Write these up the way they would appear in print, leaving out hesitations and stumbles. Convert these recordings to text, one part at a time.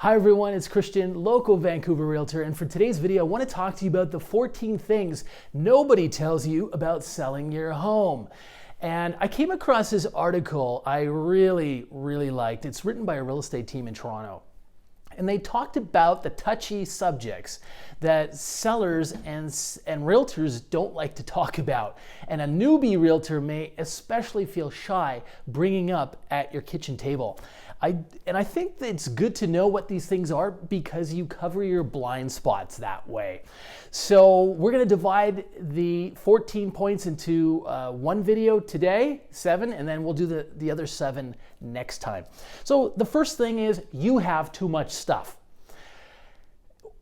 Hi everyone, it's Christian, local Vancouver Realtor, and for today's video I want to talk to you about the 14 things nobody tells you about selling your home. And I came across this article I really liked. It's written by a real estate team in Toronto. And they talked about the touchy subjects that sellers and realtors don't like to talk about. And a newbie realtor may especially feel shy bringing up at your kitchen table. I think that it's good to know what these things are because you cover your blind spots that way. So we're going to divide the 14 points into one video today, 7, and then we'll do the other 7 next time. So the first thing is you have too much stuff.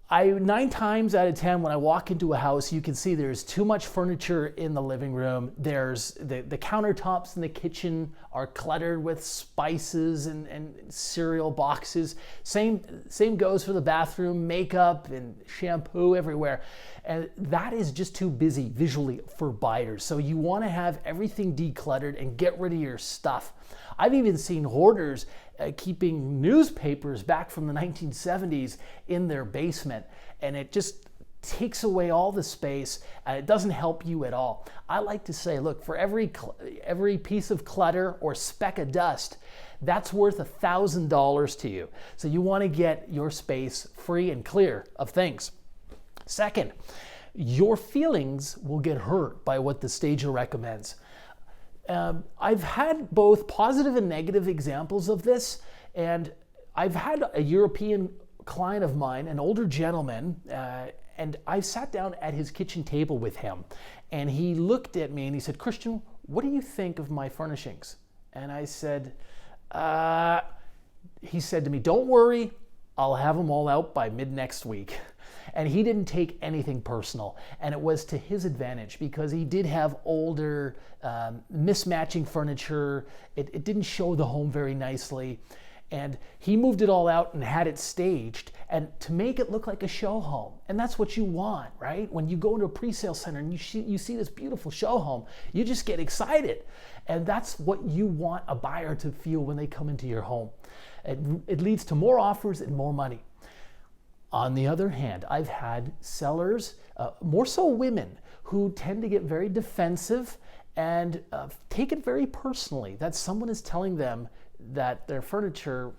9 times out of 10 when I walk into a house, you can see there's too much furniture in the living room. There's the countertops in the kitchen are cluttered with spices and cereal boxes. Same goes for the bathroom, makeup and shampoo everywhere. And that is just too busy visually for buyers. So you want to have everything decluttered and get rid of your stuff. I've even seen hoarders keeping newspapers back from the 1970s in their basement, and it just takes away all the space and it doesn't help you at all. I like to say, look, for every piece of clutter or speck of dust, that's worth $1,000 to you. So you want to get your space free and clear of things. Second, your feelings will get hurt by what the stager recommends. I've had both positive and negative examples of this, and I've had a European client of mine, an older gentleman, and I sat down at his kitchen table with him, and he looked at me and he said, "Christian, what do you think of my furnishings?" And I said, he said to me, "Don't worry, I'll have them all out by mid next week." And he didn't take anything personal, and it was to his advantage because he did have older mismatching furniture. It didn't show the home very nicely, and he moved it all out and had it staged and to make it look like a show home. And that's what you want, right? When you go into a pre-sale center and you see this beautiful show home, you just get excited, and that's what you want a buyer to feel when they come into your home. It leads to more offers and more money. On the other hand, I've had sellers, more so women, who tend to get very defensive and take it very personally that someone is telling them that their furniture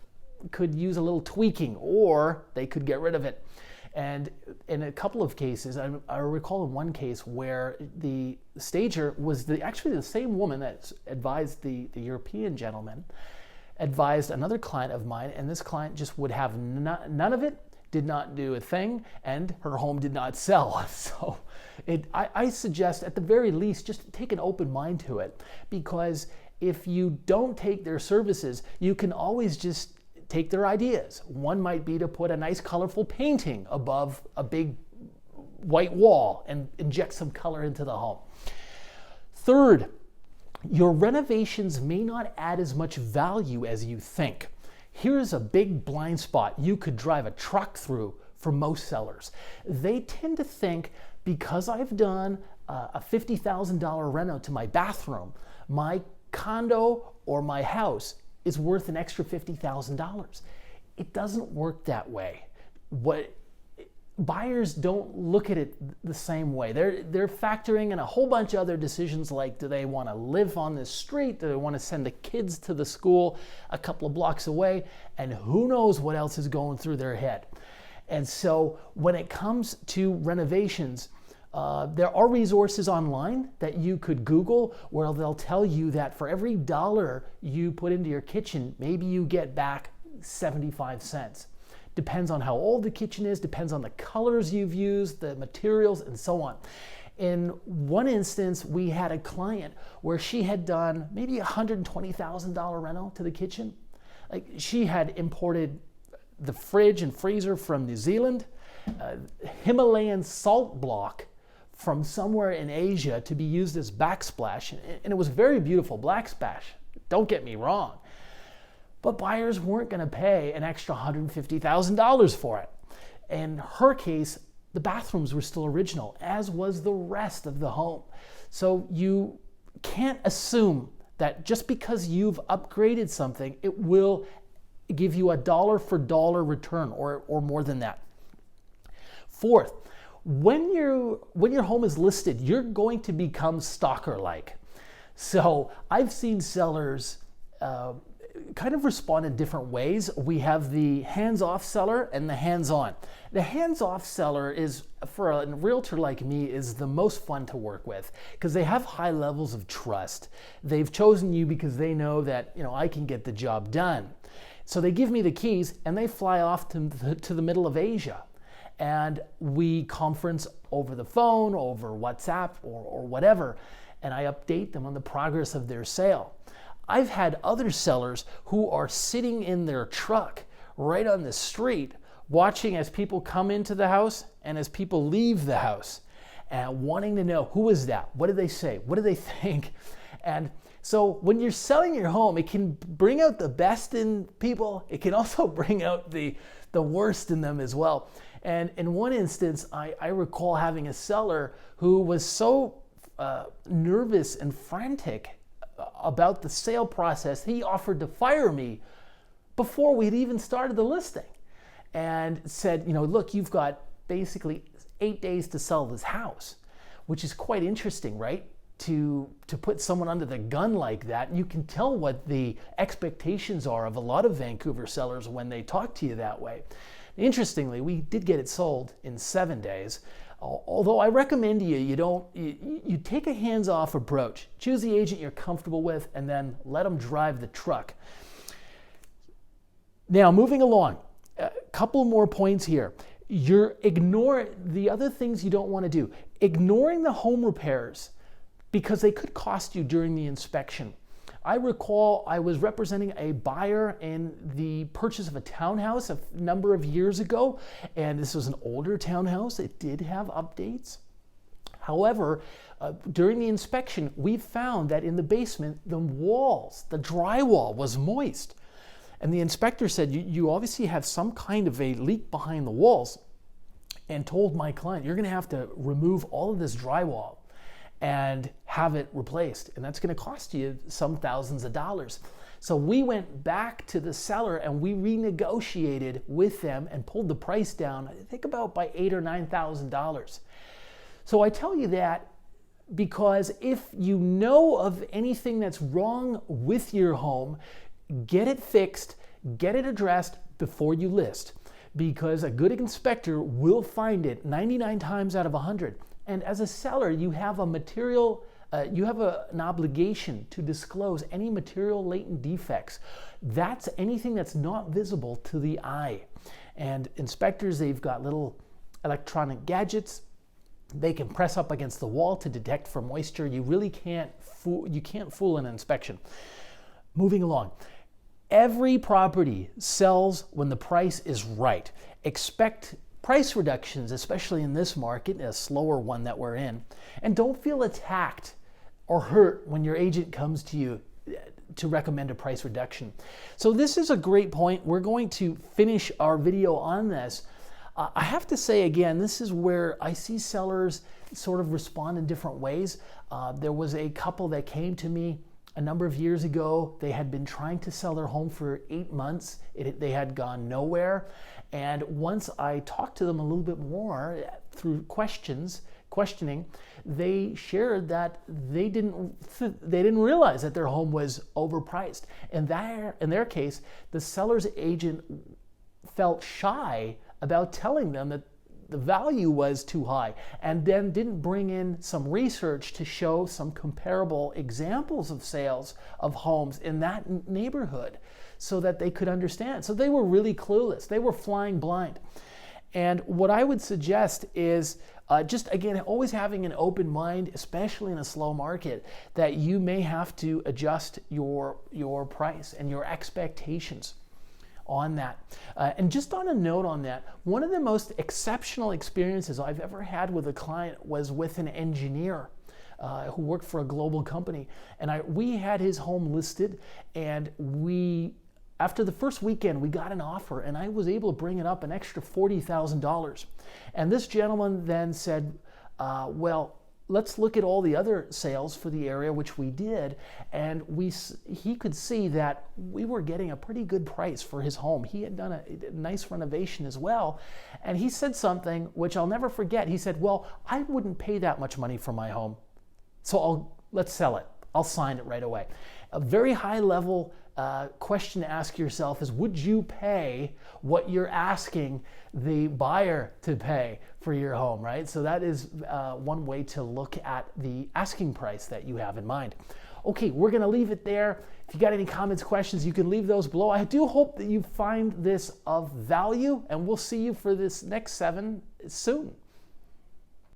could use a little tweaking or they could get rid of it. And in a couple of cases, I recall in one case where the stager was actually the same woman that advised the European gentleman, advised another client of mine, and this client just would have none of it, did not do a thing, and her home did not sell. So I suggest at the very least just take an open mind to it, because if you don't take their services, you can always just take their ideas. One might be to put a nice colorful painting above a big white wall and inject some color into the home. Third, your renovations may not add as much value as you think. Here's a big blind spot you could drive a truck through for most sellers. They tend to think, because I've done a $50,000 reno to my bathroom, my condo or my house is worth an extra $50,000. It doesn't work that way. Buyers don't look at it the same way. They're factoring in a whole bunch of other decisions, like, do they want to live on this street? Do they want to send the kids to the school a couple of blocks away? And who knows what else is going through their head. And so when it comes to renovations, there are resources online that you could Google where they'll tell you that for every $1 you put into your kitchen, maybe you get back 75 cents. Depends on how old the kitchen is, depends on the colors you've used, the materials, and so on. In one instance, we had a client where she had done maybe $120,000 reno to the kitchen. Like, she had imported the fridge and freezer from New Zealand, Himalayan salt block from somewhere in Asia to be used as backsplash, and it was very beautiful backsplash, don't get me wrong. But buyers weren't going to pay an extra $150,000 for it. In her case, the bathrooms were still original, as was the rest of the home. So you can't assume that just because you've upgraded something, it will give you a dollar for dollar return or more than that. Fourth, when your home is listed, you're going to become stalker-like. So I've seen sellers kind of respond in different ways. We have the hands-off seller and the hands-on. The hands-off seller is, for a realtor like me, is the most fun to work with because they have high levels of trust. They've chosen you because they know that, I can get the job done. So they give me the keys and they fly off to the middle of Asia. And we conference over the phone, over WhatsApp or whatever, and I update them on the progress of their sale. I've had other sellers who are sitting in their truck right on the street watching as people come into the house and as people leave the house and wanting to know, who is that? What did they say? What do they think? And so when you're selling your home, it can bring out the best in people. It can also bring out the worst in them as well. And in one instance, I recall having a seller who was so nervous and frantic about the sale process, he offered to fire me before we'd even started the listing and said, look, you've got basically 8 days to sell this house, which is quite interesting, right? To put someone under the gun like that. You can tell what the expectations are of a lot of Vancouver sellers when they talk to you that way. Interestingly, we did get it sold in 7 days. Although I recommend to you, you take a hands-off approach. Choose the agent you're comfortable with and then let them drive the truck. Now, moving along, a couple more points here. Ignore the other things you don't want to do. Ignoring the home repairs because they could cost you during the inspection. I recall I was representing a buyer in the purchase of a townhouse a number of years ago, and this was an older townhouse. It did have updates. However, during the inspection, we found that in the basement, the walls, the drywall was moist. And the inspector said, you obviously have some kind of a leak behind the walls, and told my client, you're going to have to remove all of this drywall and have it replaced. And that's going to cost you some thousands of dollars. So we went back to the seller and we renegotiated with them and pulled the price down, I think about by $8,000 or $9,000. So I tell you that because if you know of anything that's wrong with your home, get it fixed, get it addressed before you list, because a good inspector will find it 99 times out of 100. And as a seller, you have an obligation to disclose any material latent defects. That's anything that's not visible to the eye. And inspectors, they've got little electronic gadgets. They can press up against the wall to detect for moisture. You really can't fool an inspection. Moving along. Every property sells when the price is right. Expect price reductions, especially in this market, a slower one that we're in. And don't feel attacked or hurt when your agent comes to you to recommend a price reduction. So this is a great point. We're going to finish our video on this. I have to say again, this is where I see sellers sort of respond in different ways. There was a couple that came to me a number of years ago. They had been trying to sell their home for 8 months. They had gone nowhere. And once I talked to them a little bit more through questioning, they shared that they didn't realize that their home was overpriced. And in their case, the seller's agent felt shy about telling them that the value was too high, and then didn't bring in some research to show some comparable examples of sales of homes in that neighborhood so that they could understand. So they were really clueless. They were flying blind. And what I would suggest is just, again, always having an open mind, especially in a slow market, that you may have to adjust your price and your expectations on that. And just on a note on that, one of the most exceptional experiences I've ever had with a client was with an engineer who worked for a global company. And we had his home listed, and after the first weekend, we got an offer, and I was able to bring it up an extra $40,000. And this gentleman then said, well, let's look at all the other sales for the area, which we did, and he could see that we were getting a pretty good price for his home. He had done a nice renovation as well, and he said something which I'll never forget. He said, well, I wouldn't pay that much money for my home, so let's sell it. I'll sign it right away. A very high level question to ask yourself is, would you pay what you're asking the buyer to pay for your home, right? So that is one way to look at the asking price that you have in mind. Okay, we're gonna leave it there. If you got any comments, questions, you can leave those below. I do hope that you find this of value, and we'll see you for this next 7 soon.